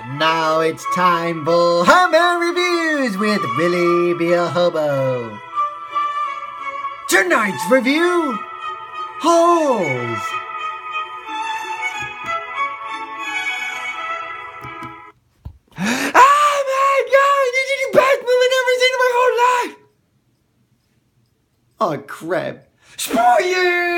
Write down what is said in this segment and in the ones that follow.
Now it's time for Hobo Reviews with Willie B.A. Hobo. Tonight's review, Holes. Oh my God! This is the best movie I've ever seen in my whole life! Oh crap. Spoiler!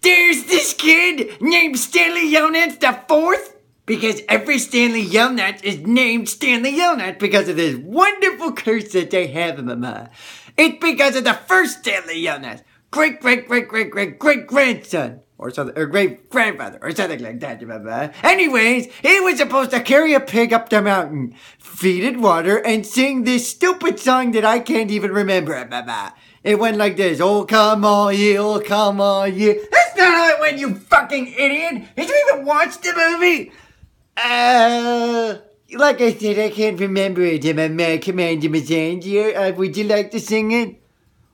There's this kid named Stanley Yelnats the Fourth, because every Stanley Yelnats is named Stanley Yelnats because of this wonderful curse that they have in Mama. It's because of the first Stanley Yelnats, great-great-great-great-great-great-grandson, or something, or great-grandfather, or something like that, Mama. Anyways, he was supposed to carry a pig up the mountain, feed it water, and sing this stupid song that I can't even remember, Mama. It went like this, oh come on ye, oh come on ye. That's not how it went, you fucking idiot! Did you even watch the movie? Like I said, I can't remember it, Commander Mazandia. Would you like to sing it?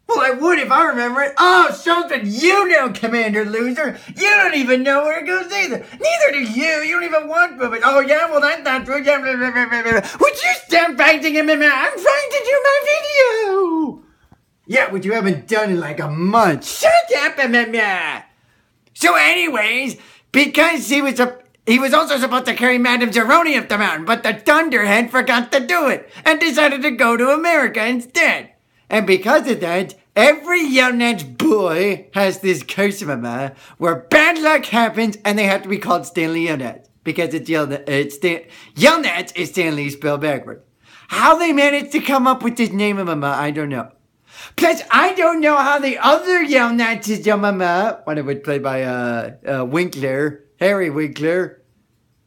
Well, I would if I remember it. Oh, something you know, Commander Loser. You don't even know where it goes either. Neither do you. You don't even watch movies. Oh, yeah, well, that's not true. Would you stop fighting him? I'm trying to do my video. Yeah, which you haven't done in like a month. Shut up, So anyways, because he was also supposed to carry Madame Zeroni up the mountain, but the Thunderhead forgot to do it and decided to go to America instead. And because of that, every Yelnats boy has this curse, Mama, where bad luck happens and they have to be called Stanley Yelnats. Because Yelnats is Stanley spelled backwards. How they managed to come up with this name, Mama, I don't know. Plus, I don't know how the other Yelnats is, Mama. One of it played by Winkler, Harry Winkler.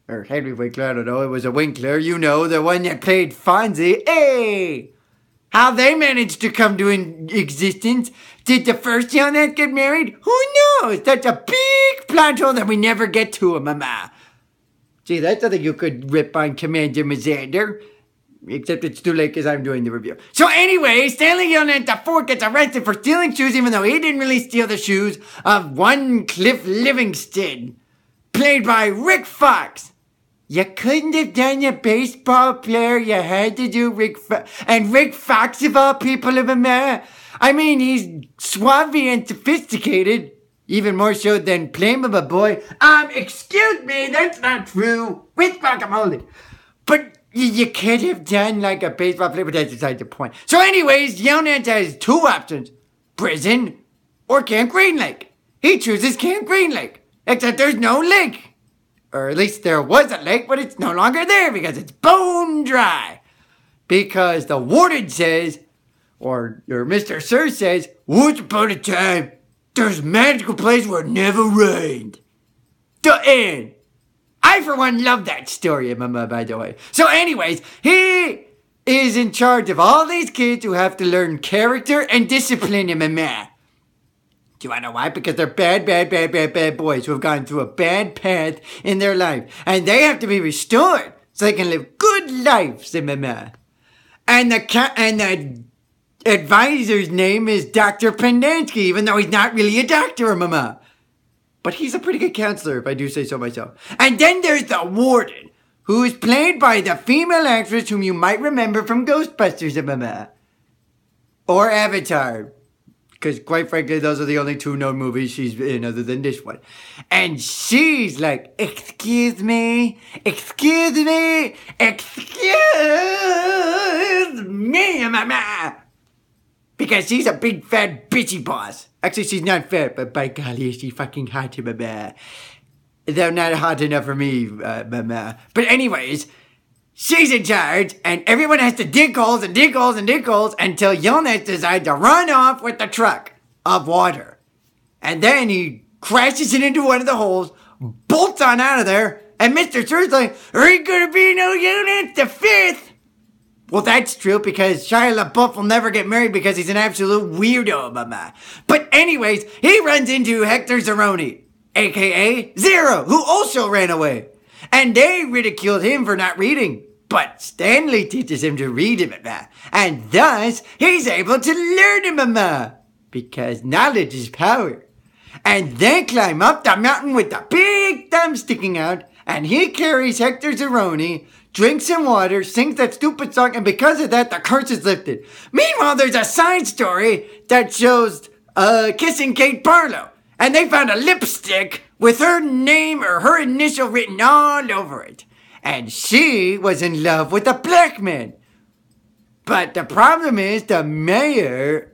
Or Henry Winkler, I don't know. It was a Winkler, you know, the one that played Fonzie. Hey! How they managed to come to existence? Did the first Yelnats get married? Who knows? That's a big plot hole that we never get to, Mama. Gee, that's something you could rip on Commander Mazander. Except it's too late because I'm doing the review. So anyway, Stanley Yelnats the Fourth gets arrested for stealing shoes, even though he didn't really steal the shoes of one Cliff Livingston, played by Rick Fox. You couldn't have done a baseball player. You had to do Rick Fox. And Rick Fox, of all people, of America. I mean, he's suave and sophisticated. Even more so than Playmama Boy. Excuse me, that's not true. With guacamole. But you could have done like a baseball player, but that's beside the point. So anyways, Yelnats has two options. Prison or Camp Green Lake. He chooses Camp Green Lake. Except there's no lake. Or at least there was a lake, but it's no longer there because it's bone dry. Because the warden says, or Mr. Sir says, once upon a time, there's a magical place where it never rained. The end. I, for one, love that story, Mama, by the way. So anyways, he is in charge of all these kids who have to learn character and discipline, Mama. Do you want to know why? Because they're bad boys who have gone through a bad path in their life. And they have to be restored so they can live good lives, Mama. And the advisor's name is Dr. Pendansky, even though he's not really a doctor, Mama. But he's a pretty good counselor, if I do say so myself. And then there's the warden, who is played by the female actress whom you might remember from Ghostbusters, Mama. Or Avatar. Because quite frankly, those are the only two known movies she's in other than this one. And she's like, excuse me, Mama. Because she's a big fat bitchy boss. Actually, she's not fat, but by golly, is she fucking hot, Mama. They're not hot enough for me, Mama. But anyways, she's in charge, and everyone has to dig holes until Yelnats decides to run off with the truck of water. And then he crashes it into one of the holes, bolts on out of there, and Mr. Sir's like, there ain't gonna be no Yelnats the Fifth. Well, that's true because Shia LaBeouf will never get married because he's an absolute weirdo, Mama. But anyways, he runs into Hector Zeroni, a.k.a. Zero, who also ran away. And they ridiculed him for not reading. But Stanley teaches him to read, Mama. And thus, he's able to learn, Mama. Because knowledge is power. And they climb up the mountain with the big big thumb sticking out, and he carries Hector Zeroni, drinks some water, sings that stupid song, and because of that, the curse is lifted. Meanwhile, there's a side story that shows kissing Kate Barlow, and they found a lipstick with her name or her initial written all over it. And she was in love with a black man. But the problem is the mayor,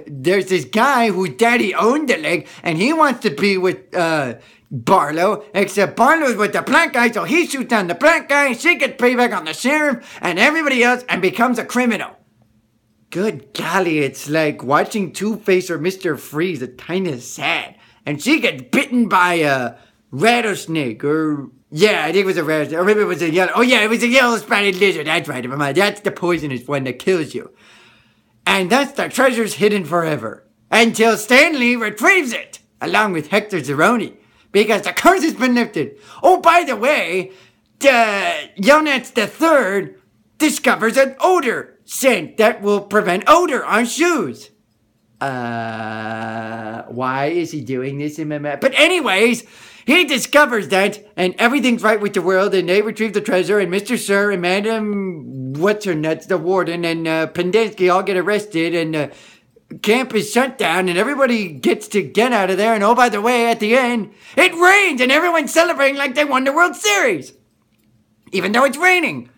there's this guy whose daddy owned the lake, and he wants to be with Barlow, except Barlow's with the black guy, so he shoots down the black guy, she gets payback on the sheriff and everybody else and becomes a criminal. Good golly, it's like watching Two-Face or Mr. Freeze, it's kinda sad. And she gets bitten by a rattlesnake, or... yeah, I think it was a rattlesnake, or maybe it was a yellow... oh yeah, it was a yellow spotted lizard, that's right, never mind. That's the poisonous one that kills you. And thus the treasure's hidden forever. Until Stanley retrieves it, along with Hector Zeroni. Because the curse has been lifted. Oh, by the way, Yonats III discovers an odor scent that will prevent odor on shoes. Why is he doing this in my map? But anyways, he discovers that, and everything's right with the world, and they retrieve the treasure, and Mr. Sir and Madam What's-Her-Nuts, the warden, and Pendeski all get arrested, and camp is shut down, and everybody gets to get out of there, and oh, by the way, at the end, it rains, and everyone's celebrating like they won the World Series. Even though it's raining.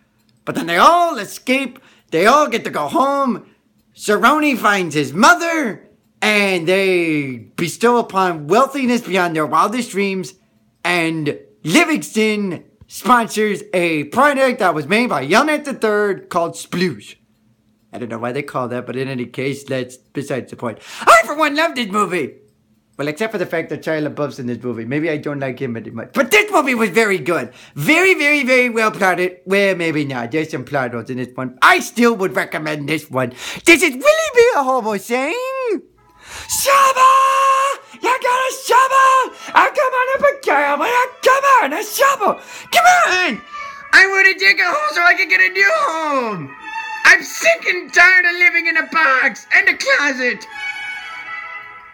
But then they all escape, they all get to go home, Cerrone finds his mother, and they bestow upon wealthiness beyond their wildest dreams, and Livingston sponsors a product that was made by Yonat III called Sploosh. I don't know why they call that, but in any case, that's besides the point. I, for one, love this movie. Well, except for the fact that Shia LaBeouf's in this movie. Maybe I don't like him very much. But this movie was very good. Very, very, very well plotted. Well, maybe not. There's some plot holes in this one. I still would recommend this one. This is Willie B.A. Hobo saying... shovel! You got a shovel! Come on up a girl, come on, a shovel! Come on! I want to dig a hole so I can get a new home! I'm sick and tired of living in a box and a closet!